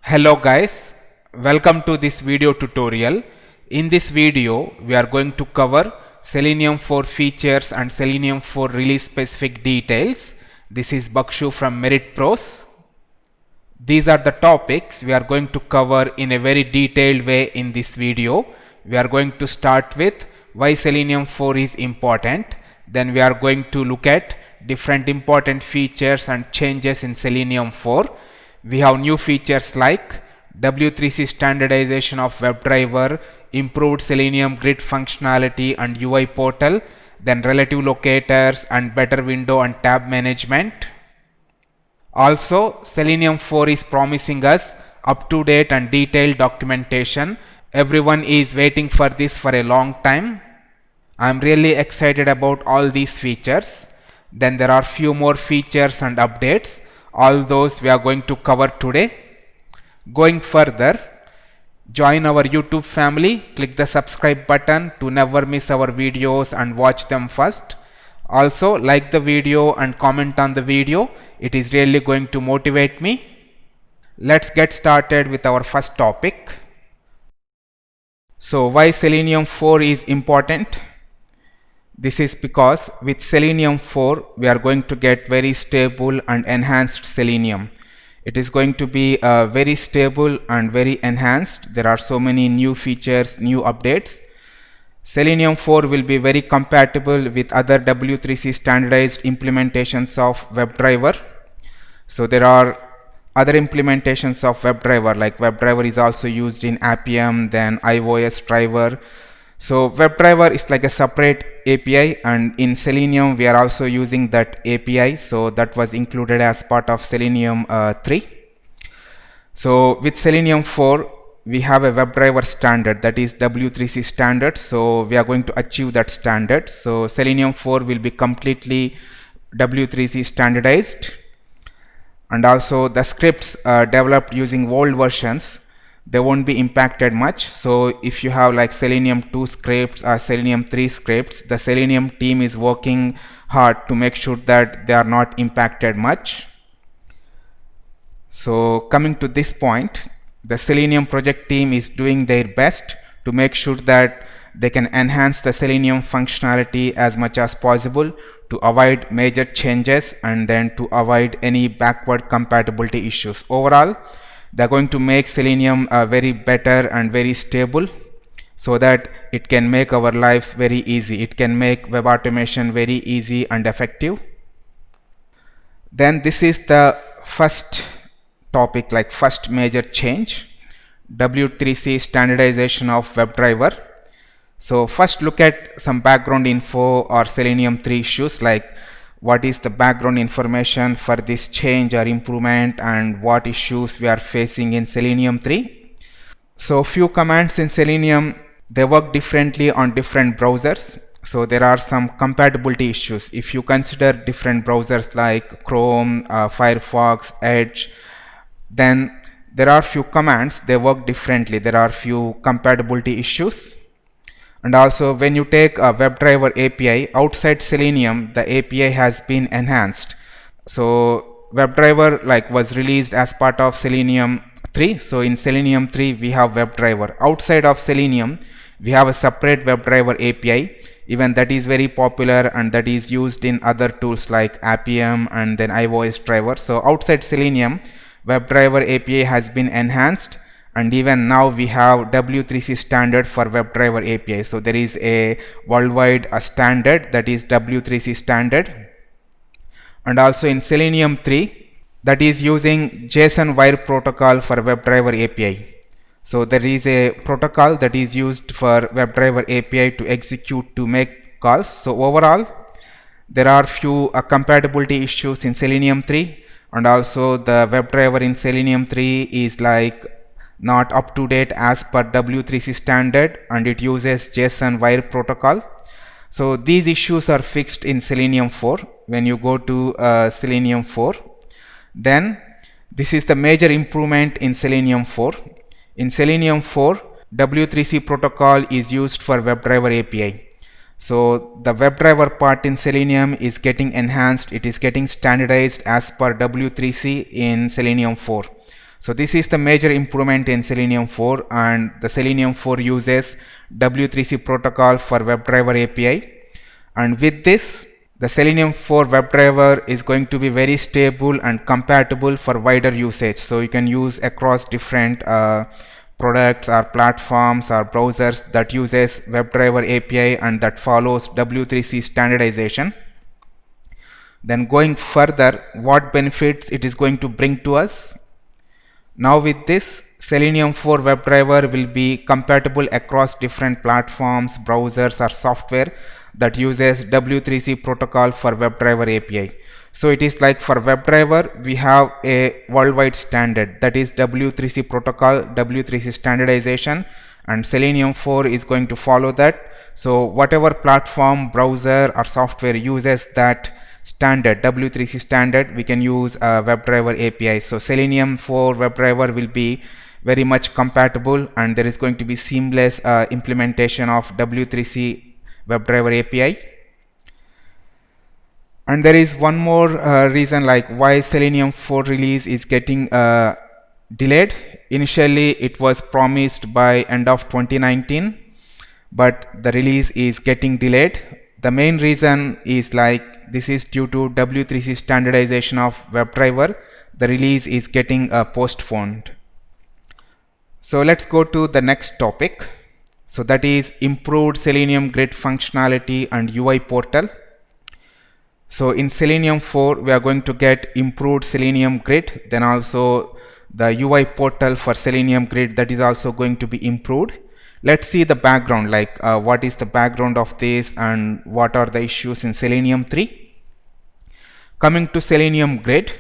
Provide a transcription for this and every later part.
Hello guys, welcome to this video tutorial. In this video we are going to cover Selenium 4 features and Selenium 4 release specific details. This is Bakshu from Merit Pros. These are the topics we are going to cover in a very detailed way in this video. We are going to start with why Selenium 4 is important. Then we are going to look at different important features and changes in Selenium 4. We have new features like W3C standardization of WebDriver, improved Selenium grid functionality and UI portal, then relative locators and better window and tab management. Also, Selenium 4 is promising us up-to-date and detailed documentation. Everyone is waiting for this for a long time. I am really excited about all these features. Then there are few more features and updates. All those we are going to cover today. Going further, join our YouTube family, click the subscribe button to never miss our videos and watch them first. Also, like the video and comment on the video. It is really going to motivate me. Let's get started with our first topic. So, why Selenium 4 is important? This is because with Selenium 4 we are going to get very stable and enhanced Selenium. It is going to be very stable and very enhanced. There are so many new features, new updates. Selenium 4 will be very compatible with other W3C standardized implementations of WebDriver. So there are other implementations of WebDriver, like WebDriver is also used in Appium, then iOS driver. So WebDriver is like a separate API, and in Selenium we are also using that API. So that was included as part of Selenium 3. So with Selenium 4 we have a WebDriver standard, that is W3C standard. So we are going to achieve that standard. So Selenium 4 will be completely W3C standardized, and also the scripts developed using old versions, they won't be impacted much. So if you have like Selenium 2 scripts or Selenium 3 scripts, the Selenium team is working hard to make sure that they are not impacted much. So coming to this point, the Selenium project team is doing their best to make sure that they can enhance the Selenium functionality as much as possible to avoid major changes and then to avoid any backward compatibility issues. Overall, they're going to make Selenium very better and very stable so that it can make our lives very easy. It can make web automation very easy and effective. Then this is the first topic, like first major change, W3C standardization of WebDriver. So first look at some background info or Selenium 3 issues, like what is the background information for this change or improvement and what issues we are facing in Selenium 3. So few commands in Selenium, they work differently on different browsers. So there are some compatibility issues. If you consider different browsers like Chrome, Firefox, Edge, then there are few commands, they work differently. There are few compatibility issues. And also when you take a WebDriver API outside Selenium, the API has been enhanced. So WebDriver like was released as part of Selenium 3. So in Selenium 3 we have WebDriver. Outside of Selenium we have a separate WebDriver API. Even that is very popular and that is used in other tools like Appium and then iOS driver. So outside Selenium, WebDriver API has been enhanced, and even now we have W3C standard for WebDriver API. So there is a worldwide standard, that is W3C standard. And also in Selenium 3, that is using JSON wire protocol for WebDriver API. So there is a protocol that is used for WebDriver API to execute, to make calls. So overall there are few compatibility issues in Selenium 3, and also the WebDriver in Selenium 3 is like not up to date as per W3C standard, and it uses JSON wire protocol. So these issues are fixed in Selenium 4 when you go to Selenium 4. Then this is the major improvement in Selenium 4. In Selenium 4, W3C protocol is used for WebDriver API. So the WebDriver part in Selenium is getting enhanced. It is getting standardized as per W3C in Selenium 4. So this is the major improvement in Selenium 4, and the Selenium 4 uses W3C protocol for WebDriver API. And with this, the Selenium 4 WebDriver is going to be very stable and compatible for wider usage. So you can use across different products or platforms or browsers that uses WebDriver API and that follows W3C standardization. Then going further, what benefits it is going to bring to us? Now with this, Selenium 4 WebDriver will be compatible across different platforms, browsers or software that uses W3C protocol for WebDriver API. So it is like for WebDriver, we have a worldwide standard, that is W3C protocol, W3C standardization, and Selenium 4 is going to follow that. So whatever platform, browser or software uses that standard, W3C standard, we can use a WebDriver API. So Selenium 4 WebDriver will be very much compatible, and there is going to be seamless implementation of W3C WebDriver API. And there is one more reason like why Selenium 4 release is getting delayed. Initially it was promised by end of 2019, but the release is getting delayed. The main reason is like this is due to W3C standardization of WebDriver. The release is getting postponed. So let's go to the next topic. So that is improved Selenium Grid functionality and UI portal. So in Selenium 4 we are going to get improved Selenium Grid, then also the UI portal for Selenium Grid, that is also going to be improved. Let's see the background, like what is the background of this and what are the issues in Selenium 3. Coming to Selenium Grid,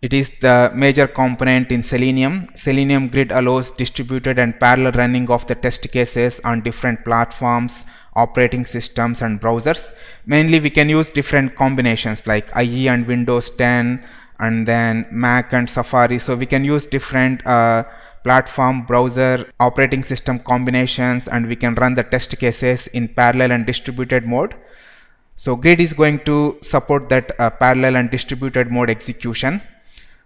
it is the major component in Selenium. Selenium Grid allows distributed and parallel running of the test cases on different platforms, operating systems and browsers. Mainly we can use different combinations like IE and Windows 10 and then Mac and Safari. So we can use different platform, browser, operating system combinations, and we can run the test cases in parallel and distributed mode. So Grid is going to support that parallel and distributed mode execution.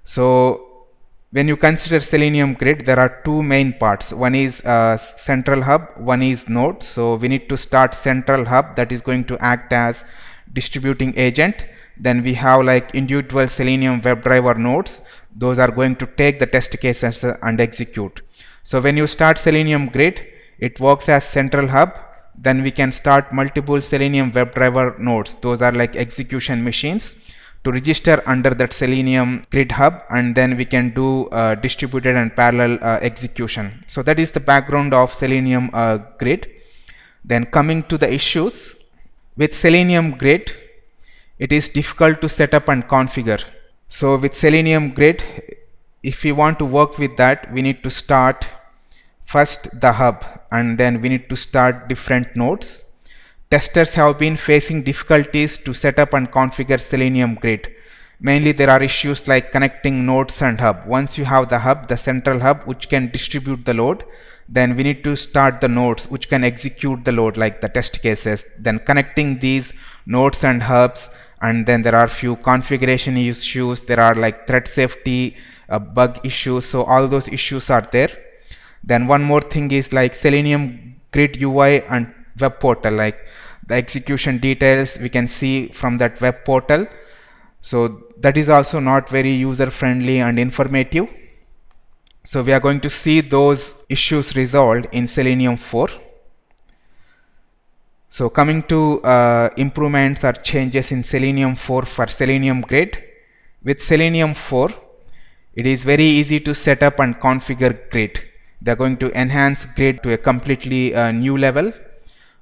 So when you consider Selenium Grid, there are two main parts. One is Central Hub, one is Node. So we need to start Central Hub, that is going to act as distributing agent. Then we have like individual Selenium WebDriver nodes. Those are going to take the test cases and execute. So when you start Selenium Grid, it works as Central Hub. Then we can start multiple Selenium WebDriver nodes. Those are like execution machines to register under that Selenium Grid Hub, and then we can do distributed and parallel execution. So that is the background of Selenium Grid. Then coming to the issues with Selenium Grid, it is difficult to set up and configure. So with Selenium Grid, if we want to work with that, we need to start first the hub, and then we need to start different nodes. Testers have been facing difficulties to set up and configure Selenium Grid. Mainly there are issues like connecting nodes and hub. Once you have the hub, the central hub, which can distribute the load, then we need to start the nodes which can execute the load like the test cases. Then connecting these nodes and hubs, and then there are few configuration issues. There are like thread safety, bug issues. So all those issues are there. Then one more thing is like Selenium Grid UI and web portal, like the execution details we can see from that web portal. So that is also not very user friendly and informative. So we are going to see those issues resolved in Selenium 4. So coming to improvements or changes in Selenium 4 for Selenium Grid. With Selenium 4, it is very easy to set up and configure Grid. They are going to enhance Grid to a completely new level.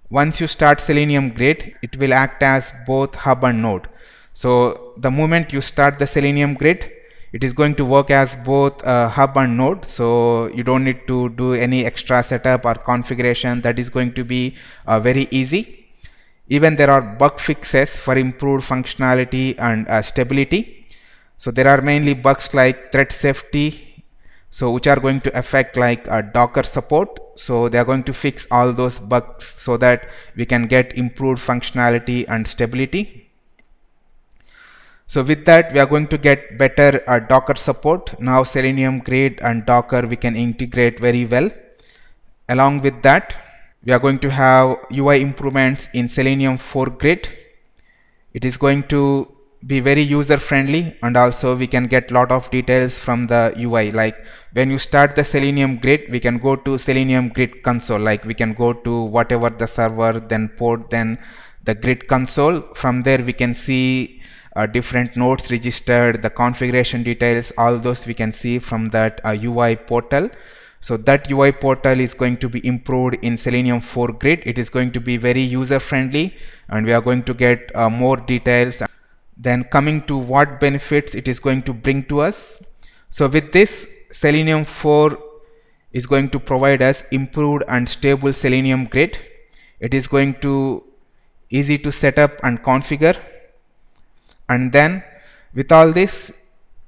Once you start Selenium Grid, it will act as both hub and node. So the moment you start the Selenium Grid, it is going to work as both hub and node. So you don't need to do any extra setup or configuration. That is going to be very easy. Even there are bug fixes for improved functionality and stability. So there are mainly bugs like thread safety, so which are going to affect like Docker support. So they are going to fix all those bugs so that we can get improved functionality and stability. So with that, we are going to get better Docker support. Now Selenium Grid and Docker we can integrate very well. Along with that, we are going to have UI improvements in Selenium 4 Grid. It is going to be very user friendly, and also we can get lot of details from the UI. Like when you start the Selenium Grid, we can go to Selenium Grid console. Like we can go to whatever the server, then port, then the grid console. From there we can see different nodes registered, the configuration details, all those we can see from that UI portal. So that UI portal is going to be improved in Selenium 4 Grid. It is going to be very user friendly, and we are going to get more details. Then coming to what benefits it is going to bring to us. So with this, Selenium 4 is going to provide us improved and stable Selenium Grid. It is going to easy to set up and configure. And then with all this,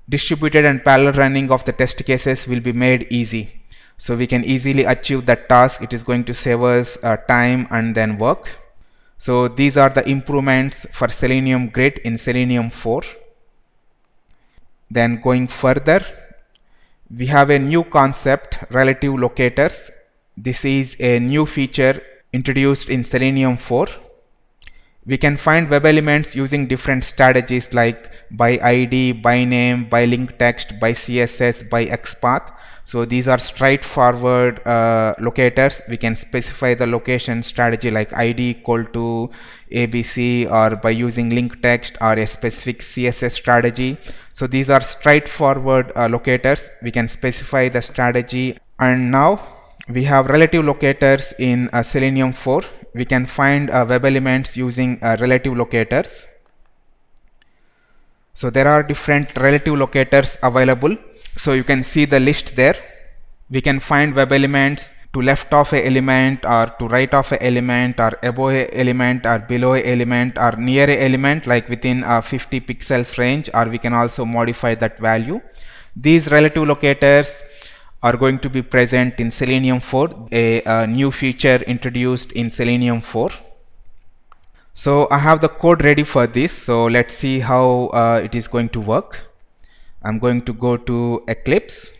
distributed and parallel running of the test cases will be made easy. So we can easily achieve that task. It is going to save us time and then work. So these are the improvements for Selenium Grid in Selenium 4. Then going further, we have a new concept, relative locators. This is a new feature introduced in Selenium 4. We can find web elements using different strategies like by ID, by name, by link text, by CSS, by XPath. So these are straightforward locators. We can specify the location strategy like ID equal to ABC, or by using link text or a specific CSS strategy. So these are straightforward locators. We can specify the strategy. And now we have relative locators in Selenium 4. We can find web elements using relative locators. So there are different relative locators available. So you can see the list there. We can find web elements to left of a element, or to right of a element, or above a element, or below a element, or near a element, like within a 50 pixels range, or we can also modify that value. These relative locators are going to be present in Selenium 4, a new feature introduced in Selenium 4. So I have the code ready for this. So let's see how it is going to work. I'm going to go to Eclipse.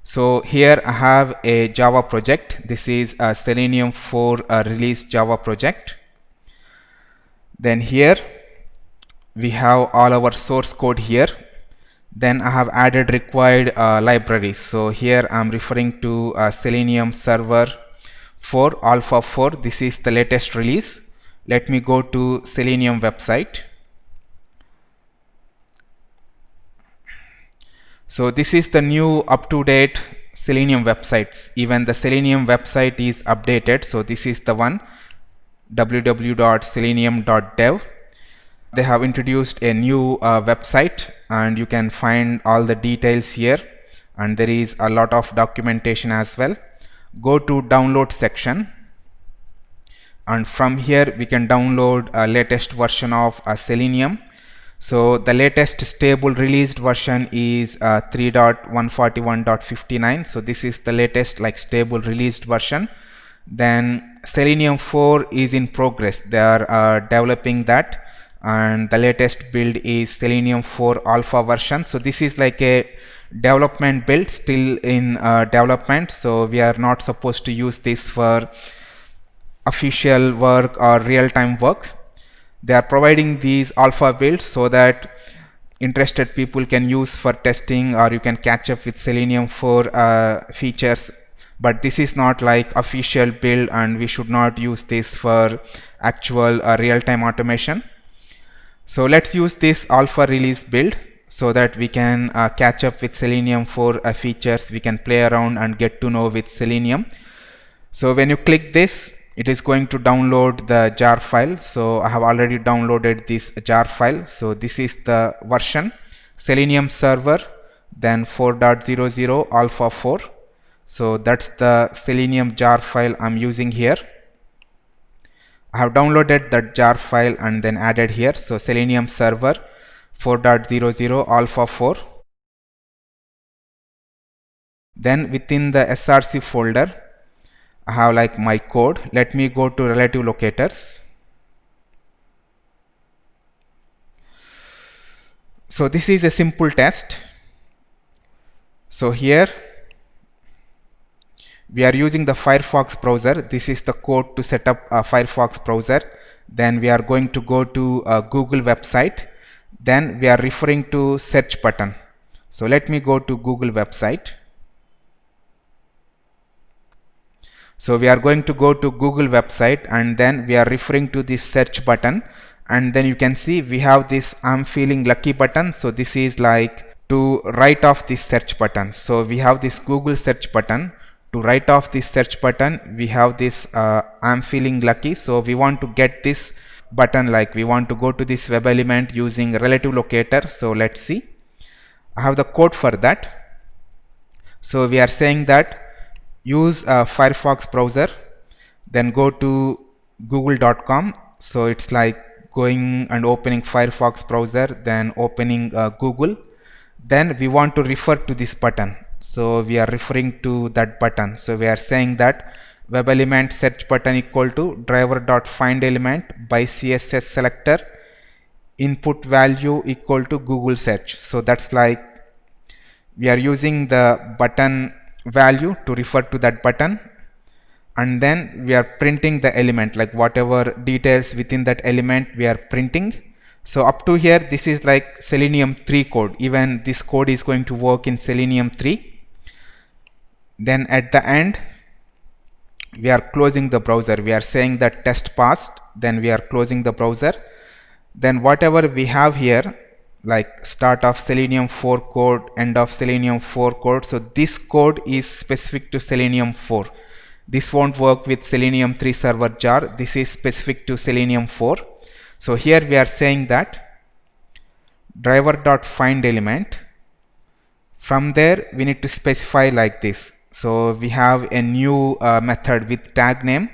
So here I have a Java project. This is a Selenium 4 release Java project. Then here we have all our source code here. Then I have added required libraries. So here I'm referring to Selenium Server 4 Alpha 4. This is the latest release. Let me go to Selenium website. So this is the new up-to-date Selenium websites. Even the Selenium website is updated. So this is the one, www.selenium.dev. They have introduced a new website, and you can find all the details here, and there is a lot of documentation as well. Go to download section, and from here we can download a latest version of Selenium. So the latest stable released version is 3.141.59. So this is the latest stable released version. Then Selenium 4 is in progress. They are developing that, and the latest build is Selenium 4 Alpha version. So this is like a development build, still in development. So we are not supposed to use this for official work or real-time work. They are providing these alpha builds so that interested people can use for testing, or you can catch up with Selenium 4 features. But this is not like official build, and we should not use this for actual real-time automation. So let's use this alpha release build so that we can catch up with Selenium 4 features. We can play around and get to know with Selenium. So when you click this, it is going to download the jar file. So I have already downloaded this jar file. So this is the version, Selenium Server, then 4.00 Alpha 4. So that's the Selenium jar file I'm using here. I have downloaded that jar file and then added here. So Selenium Server 4.00 Alpha 4. Then within the src folder, I have my code. Let me go to relative locators. So this is a simple test. So here we are using the Firefox browser. This is the code to set up a Firefox browser. Then we are going to go to a Google website. Then we are referring to search button. So let me go to Google website. So we are going to go to Google website, and then we are referring to this search button, and then you can see we have this I'm feeling lucky button. So this is like to write off this search button. So we have this Google search button. To write off this search button, we have this I'm feeling lucky. So we want to get this button, like we want to go to this web element using relative locator. So let's see. I have the code for that. So we are saying that use a Firefox browser, then go to google.com. So it's like going and opening Firefox browser, then opening Google. Then we want to refer to this button. So we are referring to that button. So we are saying that web element search button equal to driver.find element by CSS selector input value equal to Google search. So that's like we are using the button value to refer to that button, and then we are printing the element, like whatever details within that element we are printing. So up to here this is like Selenium 3 code. Even this code is going to work in Selenium 3. Then at the end we are closing the browser. We are saying that test passed, then we are closing the browser. Then whatever we have here, like start of Selenium 4 code, end of Selenium 4 code, so this code is specific to Selenium 4. This won't work with Selenium 3 server jar. This is specific to Selenium 4. So here we are saying that driver.find element. From there we need to specify like this. So we have a new method with tag name.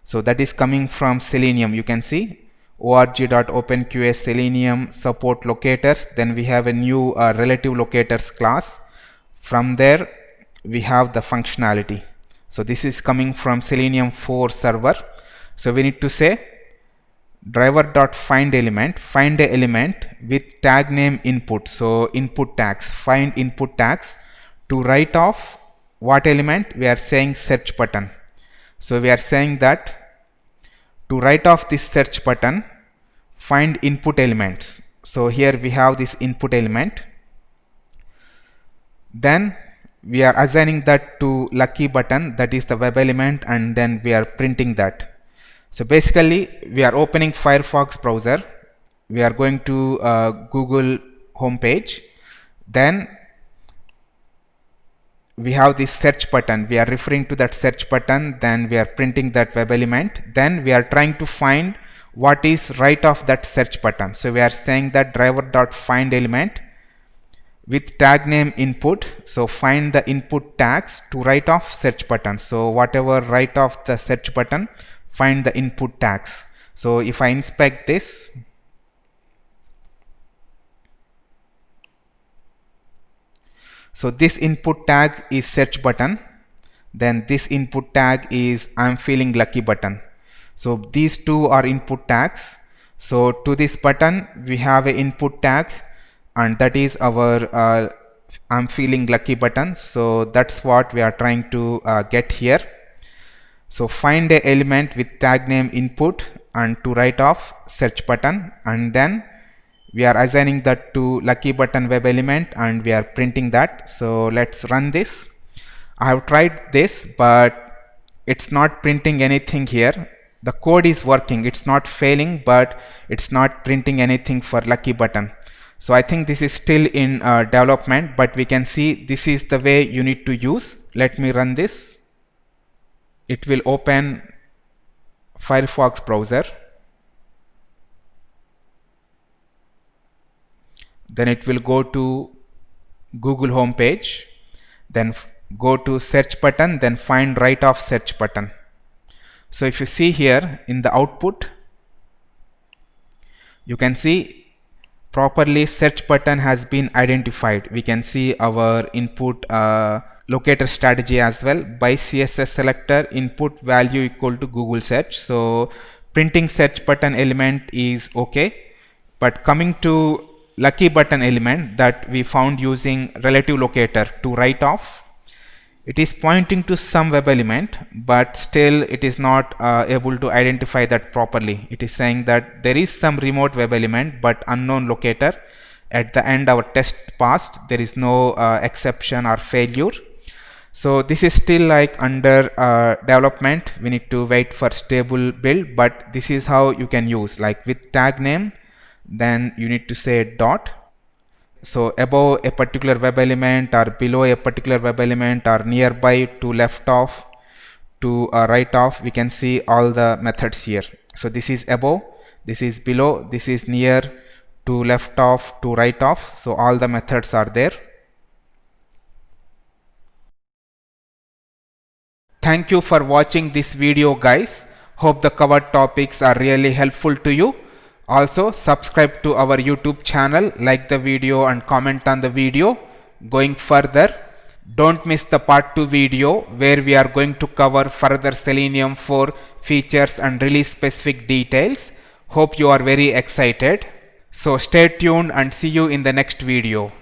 So that is coming from Selenium. You can see org.openqa Selenium support locators. Then we have a new relative locators class. From there we have the functionality. So this is coming from Selenium 4 server. So we need to say driver.find element, find a element with tag name input. So input tags, find input tags. To write off what element? We are saying search button. So we are saying that to write off this search button, find input elements. So here we have this input element. Then we are assigning that to lucky button, that is the web element, and then we are printing that. So basically we are opening Firefox browser. We are going to Google homepage. Then we have this search button. We are referring to that search button. Then we are printing that web element. Then we are trying to find what is right of that search button. So we are saying that driver.find element with tag name input. So find the input tags to write off search button. So whatever write off the search button, find the input tags. So if I inspect this, so this input tag is search button. Then this input tag is I'm feeling lucky button. So these two are input tags. So to this button we have an input tag, and that is our I'm feeling lucky button. So that's what we are trying to get here. So find a element with tag name input and to write off search button, and then we are assigning that to lucky button web element, and we are printing that. So let's run this. I have tried this, but it's not printing anything here. The code is working, it's not failing, but it's not printing anything for lucky button. So I think this is still in development, but we can see this is the way you need to use. Let me run this. It will open Firefox browser. Then it will go to Google homepage, then go to search button, then find write off search button. So if you see here in the output, you can see properly search button has been identified. We can see our input locator strategy as well by CSS selector input value equal to Google search. So printing search button element is okay, but coming to lucky button element that we found using relative locator to write off. It is pointing to some web element, but still it is not able to identify that properly. It is saying that there is some remote web element but unknown locator. At the end our test passed, there is no exception or failure. So this is still like under development. We need to wait for stable build, but this is how you can use, like with tag name, then you need to say dot. So above a particular web element or below a particular web element or nearby to left of to right of, we can see all the methods here. So this is above, this is below, this is near, to left of, to right of. So all the methods are there. Thank you for watching this video, guys. Hope the covered topics are really helpful to you. Also subscribe to our YouTube channel, like the video and comment on the video. Going further, don't miss the part 2 video where we are going to cover further Selenium 4 features and release specific details. Hope you are very excited. So stay tuned and see you in the next video.